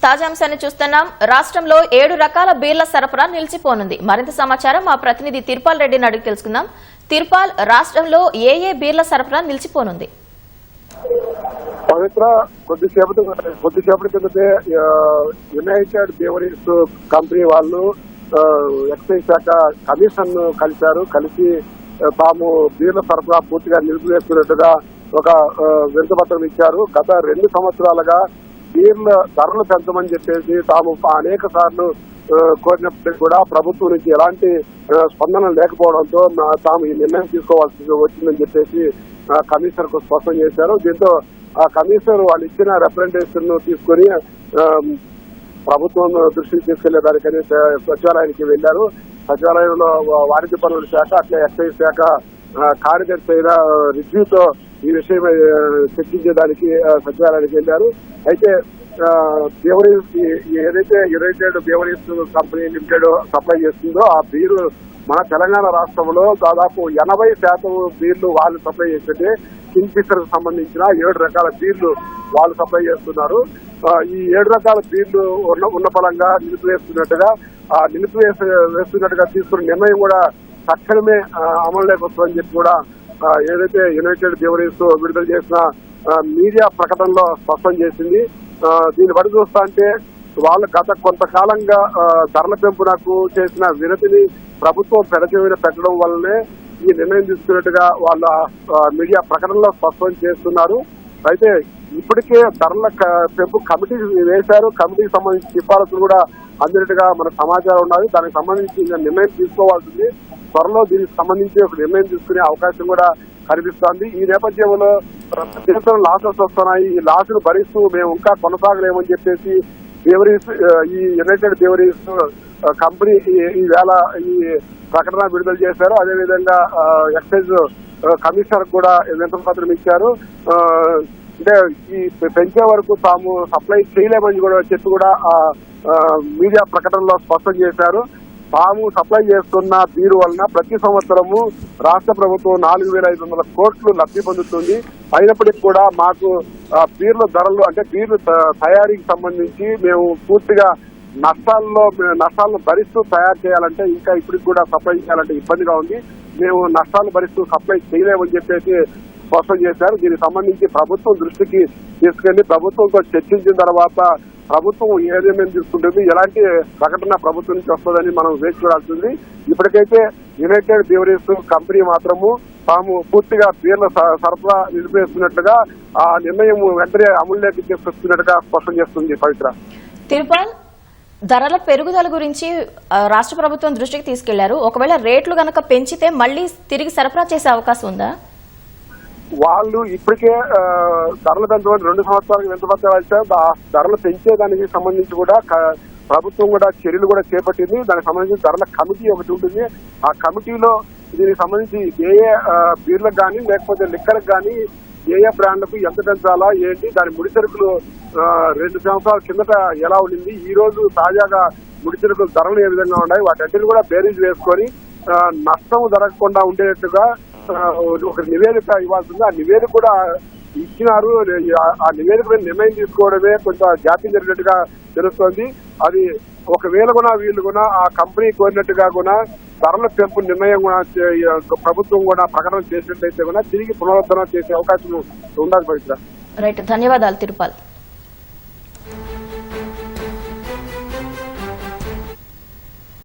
తాజా అంశాన్ని చూస్తున్నాం. రాష్ట్రంలో 7 రకాల బీర్ల సరఫరా నిలిచిపోనుంది. మరింత సమాచారం మా ప్రతినిధి తిరుపాల్ రెడ్డిని అడిగి తెలుసుకుందాం. తిరుపాల్, రాష్ట్రంలో ఏ బీర్ల సరఫరా నిలిచిపోనుంది? పవిత్ర కొద్దిసేపటి కిందటే యునైటెడ్ బ్రేవరీస్ కంపెనీ వాళ్ళు ఎక్సైజ్ శాఖ కమిషన్ కలిసి తాము బీర్ల సరఫరా పూర్తిగా నిలిపివేస్తున్నట్టుగా ఒక వినతిపత్రం ఇచ్చారు. గత 2 సంవత్సరాలుగా బీర్ల ధరలు పెంచమని చెప్పేసి తాము అనేక సార్లు కోరినప్పటికీ కూడా ప్రభుత్వం నుంచి ఎలాంటి స్పందన లేకపోవడంతో తాము ఈ నిర్ణయం తీసుకోవాల్సి వచ్చిందని చెప్పేసి కమిషనర్ కు స్పష్టం చేశారు. దీంతో ఆ కమిషనర్ వాళ్ళు ఇచ్చిన రిప్రజెంటేషన్ ను తీసుకుని ప్రభుత్వం దృష్టికి తీసుకెళ్లేదానికని సచివాలయానికి వెళ్లారు. సచివాలయంలో వాణిజ్య పన్నుల శాఖ అట్లే ఎక్సైజ్ శాఖ కార్యదర్శి అయిన రివ్యూతో ఈ విషయం చర్చించేదానికి సచివాలయానికి వెళ్లారు. అయితే ఏదైతే United breweries company limited supply చేస్తుందో ఆ బీరు మన తెలంగాణ రాష్ట్రంలో దాదాపు 80% బీర్లు వాళ్ళు సప్లై చేస్తే కింగ్ ఫిషర్ కు సంబంధించిన 7 రకాల బీర్లు వాళ్ళు సప్లై చేస్తున్నారు. ఈ 7 రకాల బీర్లు ఉన్న ఫలంగా నిలిపివేస్తున్నట్టుగా తీసుకున్న నిర్ణయం కూడా తక్షణమే అమలులోకి వస్తుందని చెప్పి కూడా ఏదైతే యునైటెడ్ బ్రేవరీస్ విడుదల చేసిన మీడియా ప్రకటనలో స్పష్టం చేసింది. దీన్ని బట్టి చూస్తా అంటే వాళ్ళు గత కొంతకాలంగా ధరల పెంపునకు చేసిన వినతిని ప్రభుత్వం పెడచెవిన పెట్టడం వల్లనే ఈ నిర్ణయం తీసుకున్నట్టుగా వాళ్ళ మీడియా ప్రకటనలో స్పష్టం చేస్తున్నారు. అయితే ఇప్పటికే ధరల పెంపు కమిటీ వేశారు. కమిటీకి సంబంధించిన సిఫారసులు కూడా అందినట్టుగా మనకు సమాచారం ఉన్నది. దానికి సంబంధించి నిర్ణయం తీసుకోవాల్సింది. త్వరలో దీనికి సంబంధించి ఒక నిర్ణయం తీసుకునే అవకాశం కూడా కనిపిస్తోంది. ఈ నేపథ్యంలో దేశంలో లాసెస్ వస్తున్నాయి. ఈ లాసును భరిస్తూ మేము ఇంకా కొనసాగలేమని చెప్పేసి ఈ యునైటెడ్ బ్రేవరీస్ కంపెనీ ఈవేళ ఈ ప్రకటన విడుదల చేశారు. అదేవిధంగా ఎక్సైజ్ కమిషనర్ కూడా వినతిపత్రం ఇచ్చారు. అంటే ఈ పెంచే వరకు తాము సప్లై చేయలేమని కూడా చెప్పి కూడా మీడియా ప్రకటనలో స్పష్టం చేశారు. తాము సప్లై చేస్తున్న బీరు వలన ప్రతి సంవత్సరము రాష్ట్ర ప్రభుత్వం 4,500 కోట్లు లబ్ధి పొందుతుంది. అయినప్పటికీ కూడా మాకు బీర్ల ధరలు అంటే బీర్లు తయారీకి సంబంధించి మేము పూర్తిగా నష్టాలను భరిస్తూ తయారు చేయాలంటే ఇంకా ఇప్పటికి కూడా సప్లై చేయాలంటే ఇబ్బందిగా ఉంది. మేము నష్టాలు భరిస్తూ సప్లై చేయలేమని చెప్పేసి స్పష్టం చేశారు. దీనికి సంబంధించి ప్రభుత్వం దృష్టికి తీసుకెళ్లి ప్రభుత్వంతో చర్చించిన తర్వాత ప్రభుత్వం ఏ నిర్ణయం తీసుకుంటుంది, ఎలాంటి ప్రకటన ప్రభుత్వం నుంచి వస్తుందని మనం వేచి చూడాల్సింది. ఇప్పటికైతే యునైటెడ్ బ్రేవరీస్ కంపెనీ మాత్రము తాము పూర్తిగా బీర్ల సరఫరా నిలిపివేస్తున్నట్లుగా ఆ నిర్ణయం వెంటనే అమలులోకి తీసుకొస్తున్నట్టుగా స్పష్టం చేస్తుంది. పవిత్ర, తిరుపాల్, ధరల పెరుగుదల గురించి రాష్ట్ర ప్రభుత్వం దృష్టికి తీసుకెళ్లారు. ఒకవేళ రేట్లు గనక పెంచితే మళ్లీ తిరిగి సరఫరా చేసే అవకాశం ఉందా? వాళ్ళు ఇప్పటికే ధరలు పెంచమని 2 సంవత్సరాలకు వినతిపత్రాలు ఇచ్చారు. ధరలు పెంచేదానికి సంబంధించి కూడా ప్రభుత్వం కూడా చర్యలు కూడా చేపట్టింది. దానికి సంబంధించి ధరల కమిటీ ఒకటి ఉంటుంది. ఆ కమిటీలో దీనికి సంబంధించి ఏ బీర్లకు కానీ లేకపోతే లిక్కర్లకు కానీ ఏ బ్రాండ్లకు ఎంత పెంచాలా ఏంటి, దాని ముడిసరుకులు 2 సంవత్సరాల కిందట ఎలా ఉండింది, ఈ రోజు తాజాగా ముడిసరుకుల ధరలు ఏ విధంగా ఉన్నాయి, వాటన్నిటిని కూడా బేరీజ్ వేసుకొని నష్టం జరగకుండా ఉండేట్టుగా ఒక నివేదిక ఇవ్వాల్సింది. ఆ నివేదిక కూడా ఇచ్చినారు. ఆ నివేదిక మీద నిర్ణయం తీసుకోవడమే కొంచెం జాప్యం జరిగినట్టుగా తెలుస్తోంది. అది ఒకవేళ కూడా వీళ్ళు కూడా ఆ కంపెనీ కోరినట్టుగా కూడా ధరల పెంపు నిర్ణయం కూడా ప్రభుత్వం కూడా ప్రకటన చేసినట్లయితే కూడా తిరిగి పునరుద్ధరణ చేసే అవకాశం ఉండదు. పవిత్ర, రైట్, ధన్యవాదాలు తిరుపాల్.